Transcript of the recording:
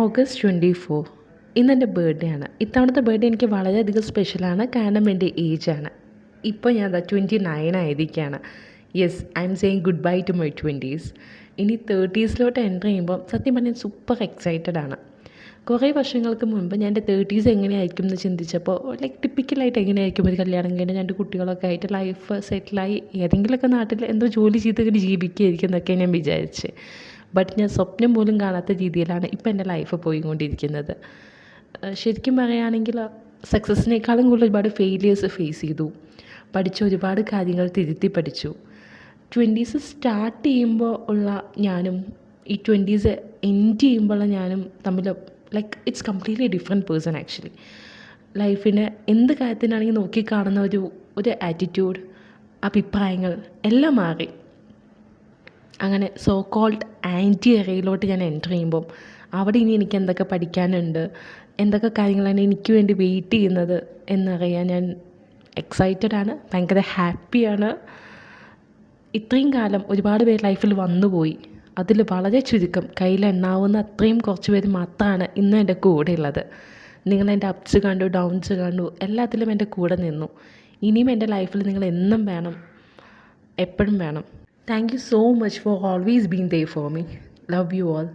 August 24 ഇന്നെൻ്റെ birthday ആണ്. ഇത്തവണത്തെ ബർത്ത്ഡേ എനിക്ക് വളരെയധികം സ്പെഷ്യലാണ്. കാരണം എൻ്റെ ഏജാണ്. ഇപ്പോൾ ഞാൻ 29 ആയിരിക്കുകയാണ്. Yes, I'm saying goodbye to my 20s. ഇനി 30s എൻ്റർ ചെയ്യുമ്പോൾ സത്യം പറഞ്ഞാൽ സൂപ്പർ എക്സൈറ്റഡ് ആണ്. കുറേ വർഷങ്ങൾക്ക് മുൻപ് ഞാൻ എൻ്റെ 30s എങ്ങനെയായിരിക്കും എന്ന് ചിന്തിച്ചപ്പോൾ ടിപ്പിക്കലായിട്ട് എങ്ങനെയായിരിക്കും ഒരു കല്യാണം കഴിഞ്ഞ് 2 കുട്ടികളൊക്കെ ആയിട്ട് ലൈഫ് സെറ്റിലായി ഏതെങ്കിലുമൊക്കെ നാട്ടിൽ എന്തോ ജോലി ചെയ്തിട്ട് ജീവിക്കുകയായിരിക്കും എന്നൊക്കെ ഞാൻ വിചാരിച്ച്. ബട്ട് ഞാൻ സ്വപ്നം പോലും കാണാത്ത രീതിയിലാണ് ഇപ്പം എൻ്റെ ലൈഫ് പോയിക്കൊണ്ടിരിക്കുന്നത്. ശരിക്കും പറയുകയാണെങ്കിൽ സക്സസ്സിനേക്കാളും കൂടുതൽ ഒരുപാട് ഫെയിലിയേഴ്സ് ഫേസ് ചെയ്തു. പഠിച്ച ഒരുപാട് കാര്യങ്ങൾ തിരുത്തി പഠിച്ചു. 20s സ്റ്റാർട്ട് ചെയ്യുമ്പോൾ ഉള്ള ഞാനും ഈ 20s എൻഡ് ചെയ്യുമ്പോഴുള്ള ഞാനും തമ്മിൽ it's completely different person actually. ലൈഫിനെ എന്ത് കാര്യത്തിനാണെങ്കിൽ നോക്കിക്കാണുന്ന ഒരു ആറ്റിറ്റ്യൂഡ്, അഭിപ്രായങ്ങൾ എല്ലാം മാറി. അങ്ങനെ സോ കോൾഡ് ആൻറ്റി എറയിലോട്ട് ഞാൻ എൻ്റർ ചെയ്യുമ്പം അവിടെ ഇനി എനിക്ക് എന്തൊക്കെ പഠിക്കാനുണ്ട്, എന്തൊക്കെ കാര്യങ്ങളാണ് എനിക്ക് വേണ്ടി വെയിറ്റ് ചെയ്യുന്നത് എന്നറിയാൻ ഞാൻ എക്സൈറ്റഡ് ആണ്, ഭയങ്കര ഹാപ്പിയാണ്. ഇത്രയും കാലം ഒരുപാട് പേര് ലൈഫിൽ വന്നുപോയി. അതിൽ വളരെ ചുരുക്കം, കയ്യിലെണ്ണാവുന്ന അത്രയും കുറച്ച് പേര് മാത്രമാണ് ഇന്നും എൻ്റെ കൂടെ ഉള്ളത്. നിങ്ങളെൻ്റെ അപ്സ് കണ്ടു, ഡൗൺസ് കണ്ടു, എല്ലാത്തിലും എൻ്റെ കൂടെ നിന്നു. ഇനിയും എൻ്റെ ലൈഫിൽ നിങ്ങൾ എന്നും വേണം, എപ്പോഴും വേണം. Thank you so much for always being there for me. Love you all.